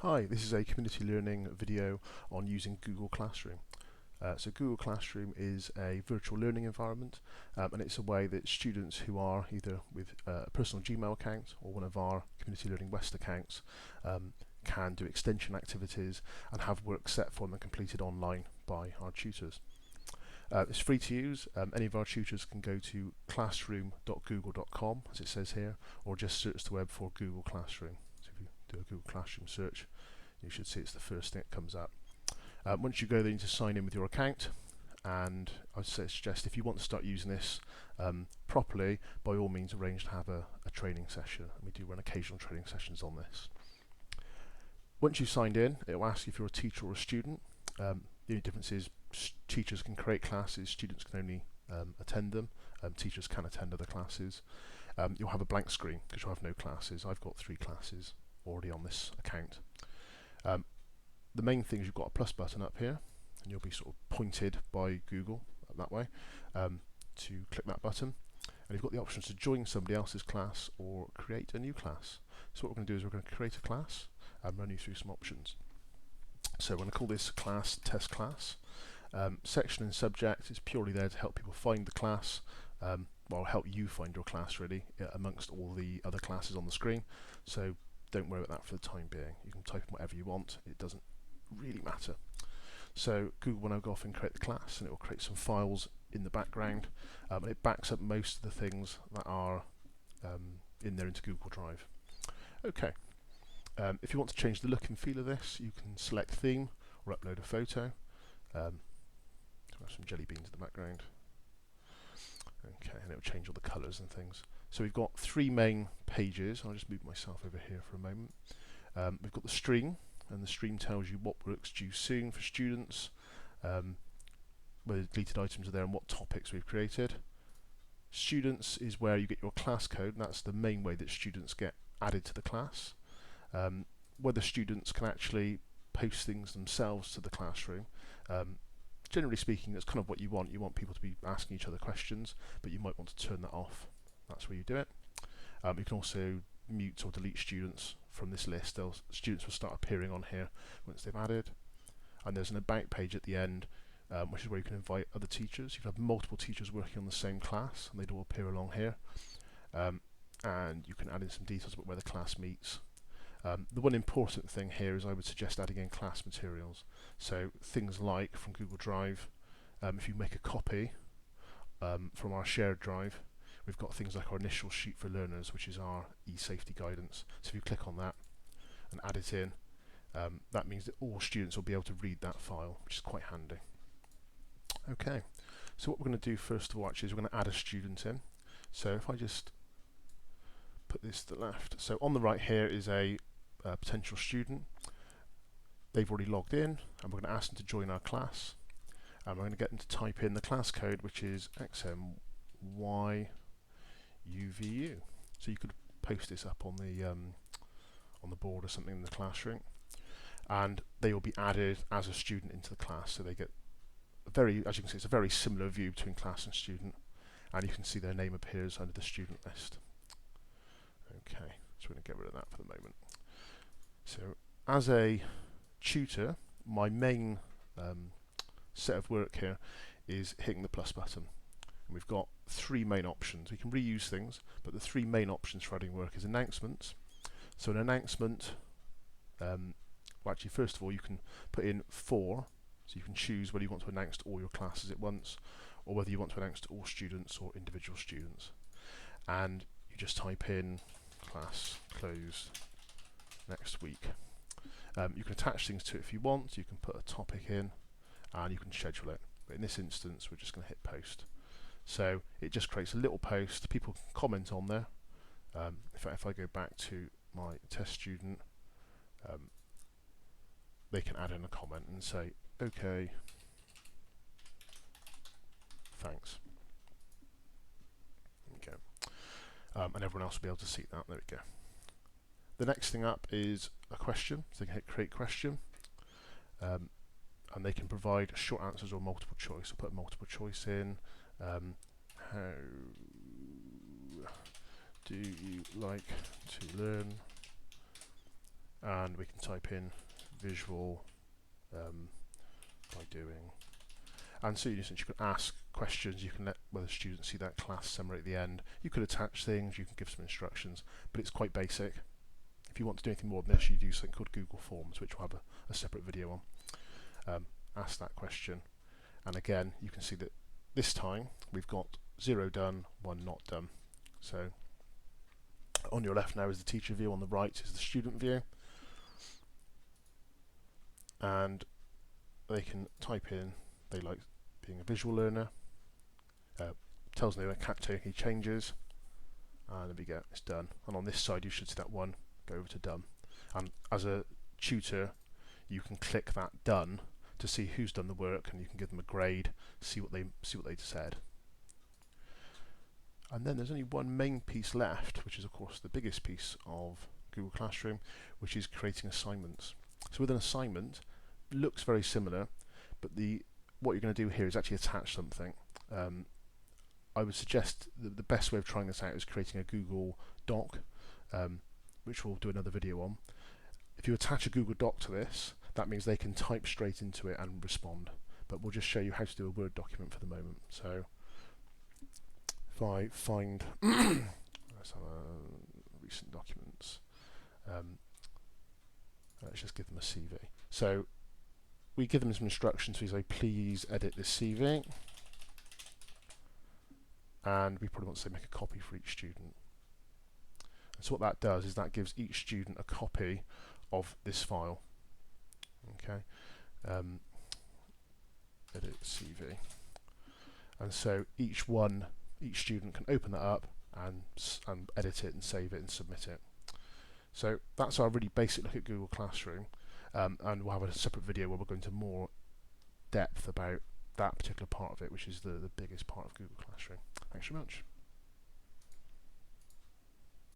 Hi, this is a community learning video on using Google Classroom. So Google Classroom is a virtual learning environment, and it's a way that students who are either with a personal Gmail account or one of our Community Learning West accounts can do extension activities and have work set for them and completed online by our tutors. It's free to use. Any of our tutors can go to classroom.google.com, as it says here, or just search the web for Google Classroom. So if you do a Google Classroom search, you should see it's the first thing that comes up. Once you go there, you need to sign in with your account, and I suggest if you want to start using this properly, by all means arrange to have a training session, and we do run occasional training sessions on this. Once you've signed in, it will ask you if you're a teacher or a student. The only difference is teachers can create classes, students can only attend them. Teachers can attend other classes. You'll have a blank screen because you'll have no classes. I've got 3 classes already on this account. The main thing is you've got a plus button up here, and you'll be sort of pointed by Google that way to click that button. And you've got the options to join somebody else's class or create a new class. So what we're going to do is we're going to create a class and run you through some options. So we're going to call this class test class. Section and subject is purely there to help people find the class, well, help you find your class really amongst all the other classes on the screen. So don't worry about that for the time being. You can type in whatever you want, it doesn't really matter. So Google will now go off and create the class, and it will create some files in the background, and it backs up most of the things that are in there into Google Drive. Okay, if you want to change the look and feel of this, you can select theme or upload a photo. So I have some jelly beans in the background. Okay, and it will change all the colours and things. So we've got 3 main pages. I'll just move myself over here for a moment. We've got the stream, and the stream tells you what work's due soon for students, whether deleted items are there and what topics we've created. Students is where you get your class code, and that's the main way that students get added to the class. Whether students can actually post things themselves to the classroom. Generally speaking, that's kind of what you want. You want people to be asking each other questions, but you might want to turn that off. That's where you do it. You can also mute or delete students from this list. Students will start appearing on here once they've added. And there's an about page at the end, which is where you can invite other teachers. You can have multiple teachers working on the same class, and they'd all appear along here. And you can add in some details about where the class meets. The one important thing here is I would suggest adding in class materials. So things like from Google Drive, if you make a copy from our shared drive, we've got things like our initial sheet for learners, which is our e-safety guidance. So if you click on that and add it in, that means that all students will be able to read that file, which is quite handy. Okay, so what we're going to do first of all actually is we're going to add a student in. So if I just put this to the left, so on the right here is a potential student. They've already logged in, and we're going to ask them to join our class, and we're going to get them to type in the class code, which is XMYUVU. So you could post this up on the board or something in the classroom, and they will be added as a student into the class. So they get as you can see, it's a very similar view between class and student, and you can see their name appears under the student list. Okay, so we're going to get rid of that for the moment. So as a tutor, my main set of work here is hitting the plus button. And we've got 3 main options. We can reuse things, but the 3 main options for adding work is announcements. So an announcement, well actually first of all you can put in 4, so you can choose whether you want to announce to all your classes at once, or whether you want to announce to all students or individual students. And you just type in class closed next week. You can attach things to it if you want. You can put a topic in, and you can schedule it. But in this instance, we're just going to hit post. So it just creates a little post. People can comment on there. If I go back to my test student, they can add in a comment and say, okay, thanks. Okay. And everyone else will be able to see that. There we go. The next thing up is a question, so they can hit create question, and they can provide short answers or multiple choice. I'll put multiple choice in. How do you like to learn? and we can type in visual by doing. And so since you can ask questions, you can let whether students see that class summary at the end. You could attach things, you can give some instructions, but it's quite basic. If you want to do anything more than this, you do something called Google Forms, which we'll have a separate video on. Ask that question, and again, you can see that this time we've got 0 done, 1 not done. So on your left now is the teacher view, on the right is the student view, and they can type in they like being a visual learner, tells them that taking changes, and there we go, it's done. And on this side you should see that one go over to done, and as a tutor you can click that done to see who's done the work, and you can give them a grade, see what they said. And then there's only one main piece left, which is of course the biggest piece of Google Classroom, which is creating assignments. So with an assignment, it looks very similar, but what you're going to do here is actually attach something. I would suggest that the best way of trying this out is creating a Google Doc, which we'll do another video on. If you attach a Google Doc to this, that means they can type straight into it and respond. But we'll just show you how to do a Word document for the moment. So if I find let's have recent documents, let's just give them a CV. So we give them some instructions. We say, please edit this CV, and we probably want to say make a copy for each student. And so what that does is that gives each student a copy of this file. Okay, edit CV, and so each student can open that up and edit it and save it and submit it. So that's our really basic look at Google Classroom, and we'll have a separate video where we'll go into more depth about that particular part of it, which is the biggest part of Google Classroom. Thanks very much.